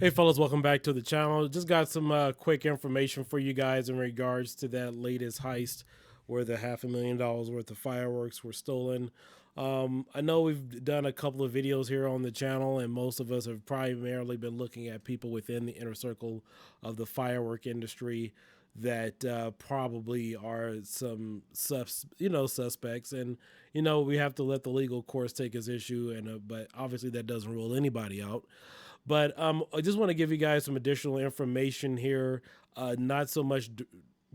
Hey fellas, welcome back to the channel. Just got some quick information for you guys in regards to that latest heist where the $500,000 worth of fireworks were stolen. I know we've done a couple of videos here on the channel, and most of us have primarily been looking at people within the inner circle of the firework industry that probably are some suspects, and we have to let the legal course take its issue, and but obviously that doesn't rule anybody out. But I just want to give you guys some additional information here, not so much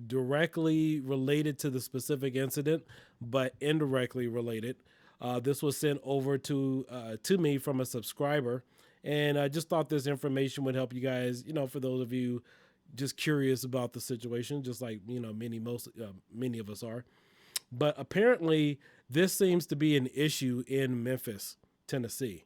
directly related to the specific incident, but indirectly related. This was sent over to me from a subscriber, and I just thought this information would help you guys. For those of you just curious about the situation, just like many of us are. But apparently, this seems to be an issue in Memphis, Tennessee.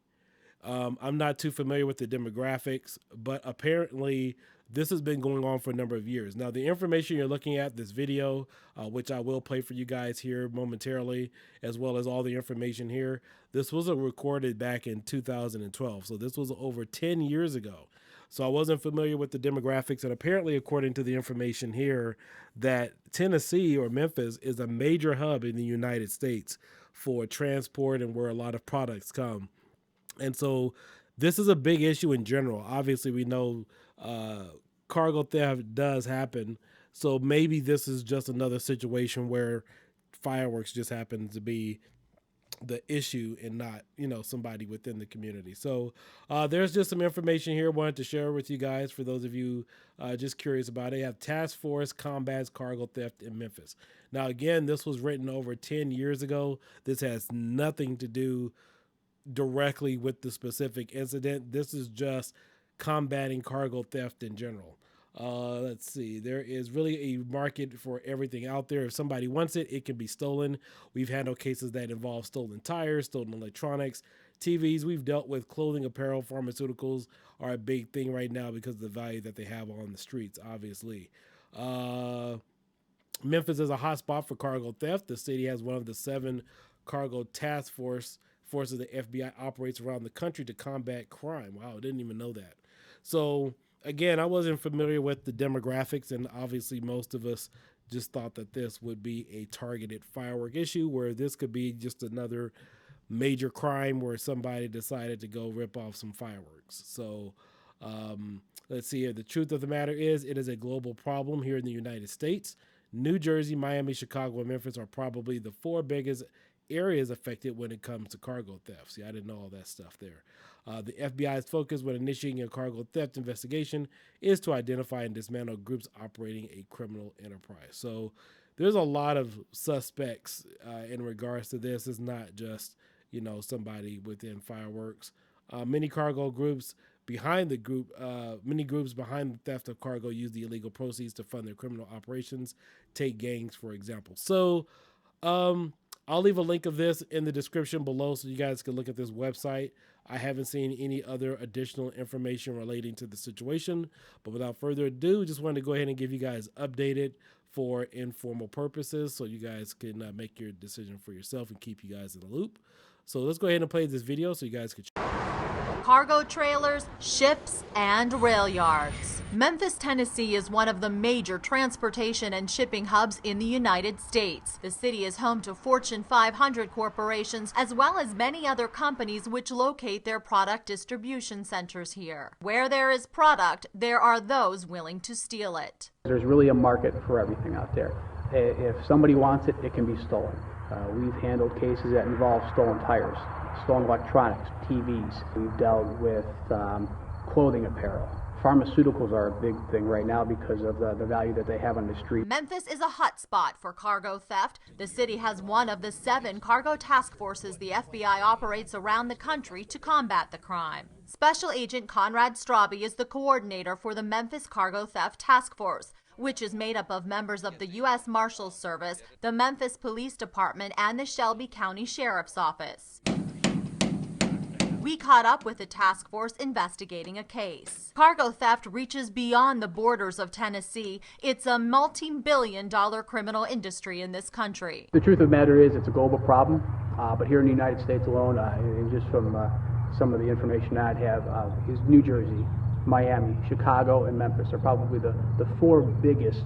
I'm not too familiar with the demographics, but apparently this has been going on for a number of years. Now, the information you're looking at, this video, which I will play for you guys here momentarily, as well as all the information here, this was recorded back in 2012. So this was over 10 years ago. So I wasn't familiar with the demographics. And apparently, according to the information here, that Tennessee or Memphis is a major hub in the United States for transport and where a lot of products come. And so this is a big issue in general. Obviously, we know cargo theft does happen. So maybe this is just another situation where fireworks just happens to be the issue and not, somebody within the community. So there's just some information here I wanted to share with you guys for those of you just curious about it. They have task force combats cargo theft in Memphis. Now, again, this was written over 10 years ago. This has nothing to do directly with the specific incident. This is just combating cargo theft in general. Let's see. There is really a market for everything out there. If somebody wants it, it can be stolen. We've handled cases that involve stolen tires, stolen electronics, TVs. We've dealt with clothing, apparel, pharmaceuticals are a big thing right now because of the value that they have on the streets, obviously. Memphis is a hotspot for cargo theft. The city has one of the 7 cargo task forces the FBI operates around the country to combat crime. Wow, I didn't even know that. So again, I wasn't familiar with the demographics, and obviously most of us just thought that this would be a targeted firework issue, where this could be just another major crime where somebody decided to go rip off some fireworks. So let's see here. The truth of the matter is it is a global problem here in the United States. New Jersey, Miami, Chicago, and Memphis are probably the 4 biggest areas affected when it comes to cargo theft. See, I didn't know all that stuff there. The FBI's focus when initiating a cargo theft investigation is to identify and dismantle groups operating a criminal enterprise. So there's a lot of suspects in regards to this. It's not just, somebody within fireworks. Many cargo groups behind the many groups behind the theft of cargo use the illegal proceeds to fund their criminal operations. Take gangs, for example. So, I'll leave a link of this in the description below so you guys can look at this website. I haven't seen any other additional information relating to the situation, but without further ado, just wanted to go ahead and give you guys updated for informal purposes so you guys can make your decision for yourself and keep you guys in the loop. So let's go ahead and play this video so you guys can cargo trailers, ships, and rail yards. Memphis, Tennessee is one of the major transportation and shipping hubs in the United States. The city is home to Fortune 500 corporations as well as many other companies which locate their product distribution centers here. Where there is product, there are those willing to steal it. There's really a market for everything out there. If somebody wants it, it can be stolen. We've handled cases that involve stolen tires, stolen electronics, TVs. We've dealt with clothing apparel. Pharmaceuticals are a big thing right now because of the value that they have on the street. Memphis is a hotspot for cargo theft. The city has one of the 7 cargo task forces the FBI operates around the country to combat the crime. Special Agent Conrad Straube is the coordinator for the Memphis Cargo Theft Task Force, which is made up of members of the U.S. Marshals Service, the Memphis Police Department, and the Shelby County Sheriff's Office. We caught up with a task force investigating a case. Cargo theft reaches beyond the borders of Tennessee. It's a multi-billion-dollar criminal industry in this country. The truth of the matter is it's a global problem, but here in the United States alone, and just from some of the information I'd have, is New Jersey, Miami, Chicago, and Memphis are probably the four biggest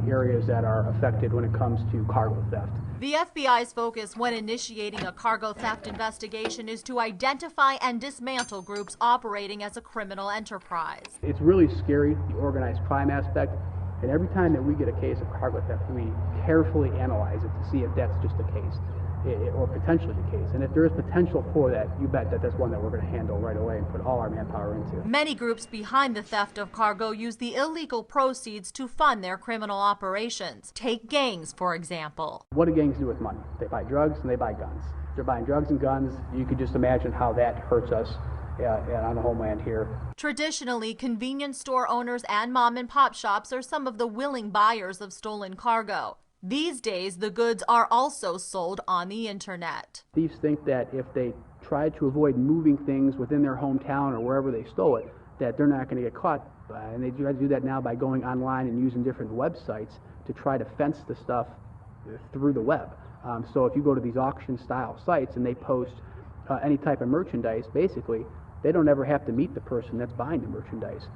areas that are affected when it comes to cargo theft. The FBI's focus when initiating a cargo theft investigation is to identify and dismantle groups operating as a criminal enterprise. It's really scary, the organized crime aspect, and every time that we get a case of cargo theft, we carefully analyze it to see if that's just the case, or potentially the case. And if there is potential for that, you bet that that's one that we're going to handle right away and put all our manpower into. Many groups behind the theft of cargo use the illegal proceeds to fund their criminal operations. Take gangs, for example. What do gangs do with money? They buy drugs and they buy guns. If they're buying drugs and guns, you could just imagine how that hurts us on the homeland here. Traditionally, convenience store owners and mom-and-pop shops are some of the willing buyers of stolen cargo. These days, the goods are also sold on the internet. Thieves think that if they try to avoid moving things within their hometown or wherever they stole it, that they're not going to get caught. And they try to do that now by going online and using different websites to try to fence the stuff through the web. So if you go to these auction-style sites and they post any type of merchandise, basically, they don't ever have to meet the person that's buying the merchandise.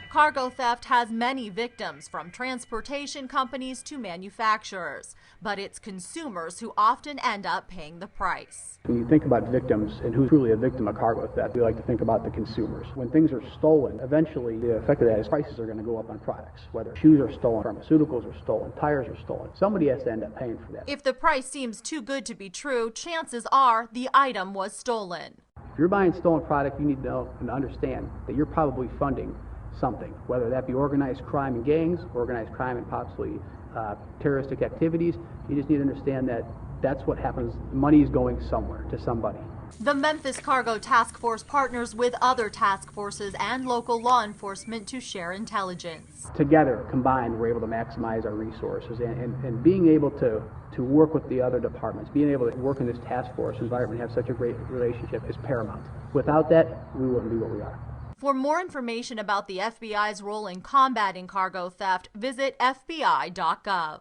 Cargo theft has many victims, from transportation companies to manufacturers, but it's consumers who often end up paying the price. When you think about victims and who's truly a victim of cargo theft, we like to think about the consumers. When things are stolen, eventually the effect of that is prices are going to go up on products. Whether shoes are stolen, pharmaceuticals are stolen, tires are stolen, somebody has to end up paying for that. If the price seems too good to be true, chances are the item was stolen. If you're buying stolen product, you need to know and understand that you're probably funding something, whether that be organized crime and gangs, organized crime and possibly terroristic activities. You just need to understand that that's what happens. Money is going somewhere to somebody. The Memphis Cargo Task Force partners with other task forces and local law enforcement to share intelligence. Together, combined, we're able to maximize our resources, and being able to work with the other departments, being able to work in this task force environment and have such a great relationship is paramount. Without that, we wouldn't be what we are. For more information about the FBI's role in combating cargo theft, visit FBI.gov.